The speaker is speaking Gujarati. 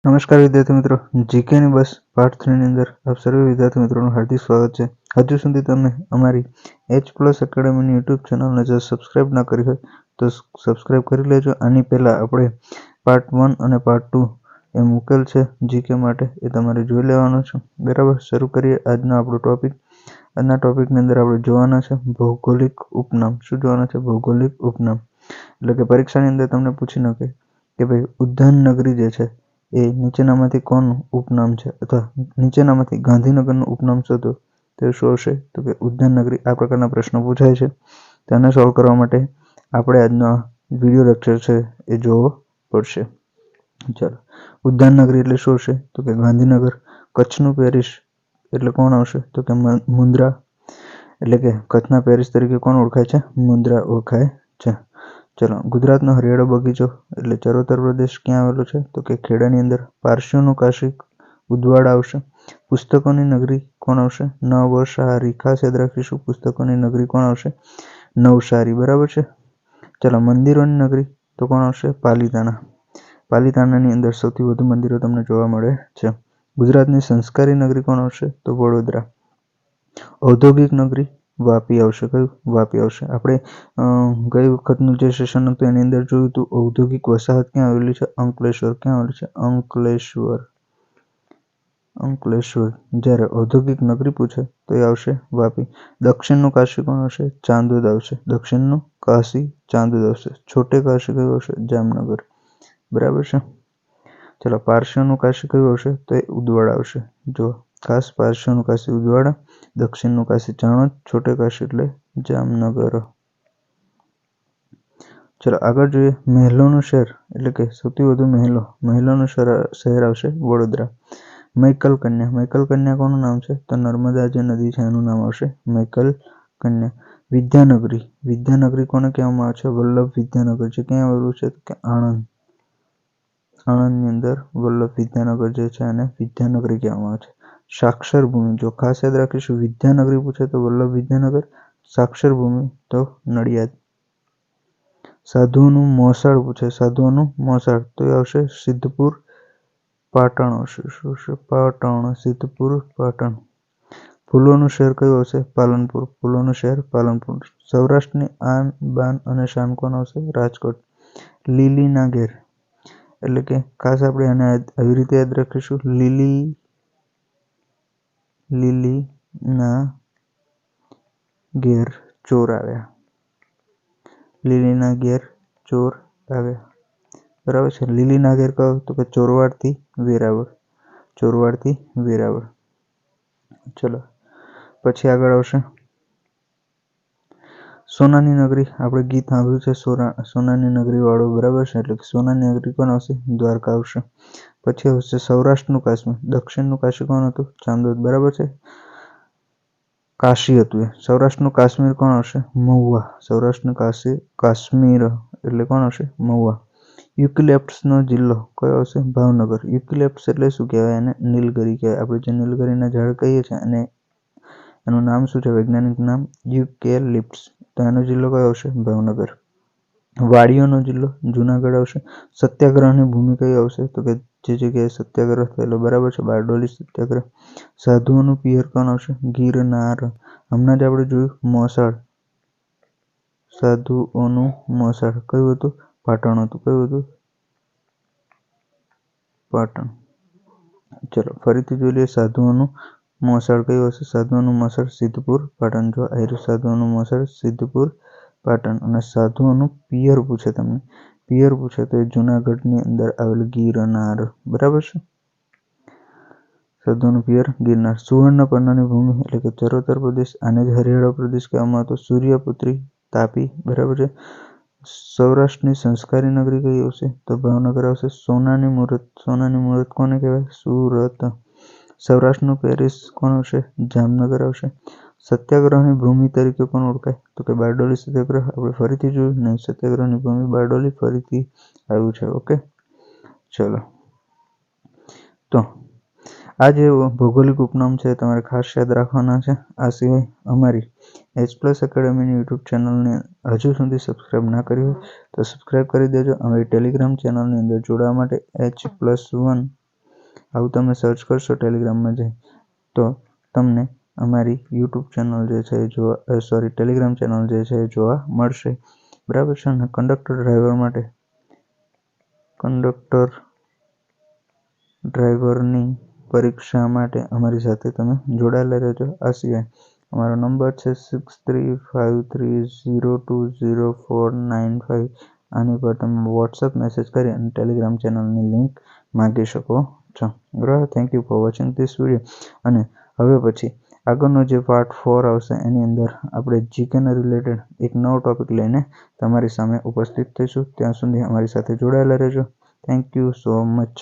નમસ્કાર વિદ્યાર્થી મિત્રો, જીકેની બસ પાર્ટ 3 ની અંદર આપ સર્વે વિદ્યાર્થી મિત્રોનું હાર્દિક સ્વાગત છે. હજુ સુધી તમે અમારી H+ એકેડમીની યુટ્યુબ ચેનલને જો સબસ્ક્રાઇબ ના કરી હોય તો સબસ્ક્રાઇબ કરી લેજો. આની પહેલાં આપણે પાર્ટ 1 અને પાર્ટ 2 એ મૂકેલ છે જીકે માટે, એ તમારે જોઈ લેવાનો છે. બરાબર, શરૂ કરીએ આજનો આપણો ટોપિક. આજના ટોપિકની અંદર આપણે જોવાના છે ભૌગોલિક ઉપનામ. શું જોવાના છે? ભૌગોલિક ઉપનામ. એટલે કે પરીક્ષાની અંદર તમને પૂછી નાખે કે ભાઈ ઉદ્યાન નગરી જે છે એ નીચેનામાંથી કોનું ઉપનામ છે, અથવા નીચેનામાંથી ગાંધીનગરનું ઉપનામ શોધો તે શું હશે? તો કે ઉદ્યાનનગરી. આ પ્રકારના પ્રશ્નો પૂછાય છે. તેને સોલ્વ કરવા માટે આપણે આજનો વિડીયો લેક્ચર છે એ જોવો પડશે. ચાલો, ઉદ્યાનનગરી એટલે શું હશે? તો કે ગાંધીનગર. કચ્છનું પેરિસ એટલે કોણ આવશે? તો કે મુન્દ્રા. એટલે કે કચ્છના પેરિસ તરીકે કોણ ઓળખાય છે? મુન્દ્રા ઓળખાય છે. ચલો, ગુજરાતનો હરિયાળો બગીચો એટલે ચરોતર પ્રદેશ ક્યાં આવેલો છે? તો કે ખેડાની અંદર. પારસીઓનું કાશી ઉદવાડા આવશે. પુસ્તકોની નગરી કોણ આવશે? નવસારી. ખાસ યાદ રાખીશું, પુસ્તકોની નગરી કોણ આવશે? નવસારી. બરાબર છે. ચલો, મંદિરોની નગરી તો કોણ આવશે? પાલીતાણા. પાલીતાણાની અંદર સૌથી વધુ મંદિરો તમને જોવા મળે છે. ગુજરાતની સંસ્કારી નગરી કોણ આવશે? તો વડોદરા. ઔદ્યોગિક નગરી વાપી આવશે. કયું? વાપી આવશે. આપણે ગઈ વખતનું જે સેશન હતું એની અંદર જોયું હતું ઔદ્યોગિક વસાહત ક્યાં આવેલી છે? અંકલેશ્વર. ક્યાં આવેલી છે? અંકલેશ્વર. અંકલેશ્વર. જ્યારે ઔદ્યોગિક નગરી પૂછે તો એ આવશે વાપી. દક્ષિણનું કાશી કોણ આવશે? ચાંદોદ આવશે. દક્ષિણનું કાશી ચાંદોદ આવશે. છોટે કાશી કયું આવશે? જામનગર. બરાબર છે. ચલો, પારસીઓનું કાશી કયું આવશે? તો એ ઉદવાડા આવશે. જો ખાસ પારસીઓનું કાશી ઉદવાડા, દક્ષિણનું કાશી ચાણોદ, છોટે કાશી એટલે જામનગર. ચલો, આગળ જોઈએ. મહેલોનું શહેર એટલે કે સૌથી વધુ મહેલોનું શહેર આવશે વડોદરા. મૈકલ કન્યા. મૈકલ કન્યા કોનું નામ છે? તો નર્મદા જે નદી છે એનું નામ આવશે મૈકલ કન્યા. વિદ્યાનગરી. વિદ્યાનગરી કોને કહેવામાં આવે છે? વલ્લભ વિદ્યાનગર. જે ક્યાં આવેલું છે? તો કે આણંદ. આણંદની અંદર વલ્લભ વિદ્યાનગર જે છે એને વિદ્યાનગરી કહેવામાં આવે છે. સાક્ષર ભૂમિ. જો ખાસ યાદ રાખીશું, વિદ્યાનગરી પૂછે તો વલ્લભ વિદ્યાનગર, સાક્ષર ભૂમિ તો નડિયાદ. સાધુઓનું મોસાળ પૂછે, સાધુઓનું મોસાળ તો એ આવશે સિદ્ધપુર પાટણ આવશે. શું છે? પાટણ. સિદ્ધપુર પાટણ. ફૂલોનું શહેર કયું આવશે? પાલનપુર. ફૂલોનું શહેર પાલનપુર. સૌરાષ્ટ્રની આન બાન અને શાન કોણ આવશે? રાજકોટ. લીલીના ઘેર એટલે કે ખાસ આપણે આને આવી રીતે યાદ રાખીશું, લીલીના ઘેર ચોર આવ્યા. લીલીના ઘેર ચોર આવ્યા. બરાબર છે. લીલીના ઘેર કહો તો કે ચોરવાડથી વેરાવળ. ચોરવાડથી વેરાવળ. ચલો, પછી આગળ આવશે સોનાની નગરી. આપણે ગીત સાંભળ્યું છે સોનાની નગરી વાળો. બરાબર છે. એટલે સોનાની નગરી કોણ આવશે? દ્વારકા આવશે. પછી આવશે સૌરાષ્ટ્રનું કાશ્મીર. દક્ષિણનું કાશી કોણ હતું? ચાંદોદ. બરાબર છે. કાશી હતું એ. સૌરાષ્ટ્રનું કાશ્મીર કોણ આવશે? મહુવા. સૌરાષ્ટ્રનું કાશ્મીર એટલે કોણ આવશે? મહુવા. યુકેલિપ્ટસનો જિલ્લો કયો આવશે? ભાવનગર. યુકેલિપ્ટસ એટલે શું કહેવાય? એને નીલગિરી કહેવાય. આપણે જે નીલગિરીના ઝાડ કહીએ છીએ અને એનું નામ શું છે? વૈજ્ઞાનિક નામ યુકેલિપ્ટસ. તો એનો જિલ્લો કયો આવશે? ભાવનગર. વાડીઓનો જિલ્લો જુનાગઢ આવશે. સત્યાગ્રહની ભૂમિ કઈ આવશે? તો કે જે જગ્યાએ સત્યાગ્રહ થયેલો. બરાબર છે. બારડોલી સત્યાગ્રહ. સાધુઓનું પિયર કોણ આવશે? ગિરનાર. હમણાં જ આપણે જોયું મોસાળ. સાધુઓનું મોસાળ કયું હતું? પાટણ હતું. કયું હતું? પાટણ. ચલો, ફરીથી જોઈ લઈએ. સાધુઓનું મોસાળ કયું હશે? સાધુઓનું મોસાળ સિદ્ધપુર પાટણ. જો આયરું સાધુઓનું મોસાળ સિદ્ધપુર પાટણ. અને સાધુઓનું પિયર પૂછે તમને, પિયર પૂછે તો એ જુનાગઢની અંદર આવેલ ગિરનાર. બરાબર છે. સાધુઓનું પિયર ગિરનાર. સુવર્ણપર્ણની ભૂમિ એટલે કે ચરોતર પ્રદેશ. આને જ હરિયાળો પ્રદેશ કહેવામાં આવતો. સૂર્યપુત્રી તાપી. બરાબર છે. સૌરાષ્ટ્રની સંસ્કારી નગરી કઈ આવશે? તો ભાવનગર આવશે. સોનાની મૂરત. સોનાની મૂરત કોને કહેવાય? સુરત. સૌરાષ્ટ્રનું પેરિસ કોણ આવશે? જામનગર આવશે. સત્યાગ્રહની ભૂમિ તરીકે કોણ ઓળખાય? તો કે બારડોલી સત્યાગ્રહ. આપણે ફરીથી જોયું નહીં, સત્યાગ્રહની ભૂમિ બારડોલી ફરીથી આવ્યું છે. ઓકે, ચલો. તો આ જે ભૌગોલિક ઉપનામ છે તમારે ખાસ યાદ રાખવાના છે. આ સિવાય અમારી H+ એકેડમીની યુટ્યુબ ચેનલને હજુ સુધી સબસ્ક્રાઈબ ના કરી હોય તો સબસ્ક્રાઈબ કરી દેજો. અમારી ટેલિગ્રામ ચેનલની અંદર જોડાવા માટે H+1 આવું તમે સર્ચ કરશો ટેલિગ્રામમાં જઈ તો તમને અમારી યુટ્યુબ ચેનલ જે છે ટેલિગ્રામ ચેનલ જે છે એ જોવા મળશે. બરાબર છે ને. કંડક્ટર ડ્રાઈવરની પરીક્ષા માટે અમારી સાથે તમે જોડાયેલા રહેજો. આ સિવાય અમારો નંબર છે 6353020495. આની પર તમે વોટ્સએપ મેસેજ કરી અને ટેલિગ્રામ ચેનલની લિંક માગી શકો છો. બરાબર. Thank you for watching this video. અને હવે પછી આગળનો જે પાર્ટ 4 આવશે એની અંદર આપણે જીકેના રિલેટેડ એક નવો ટોપિક લઈને તમારી સામે ઉપસ્થિત થઈશું. ત્યાં સુધી અમારી સાથે જોડાયેલા રહેજો. Thank you so much.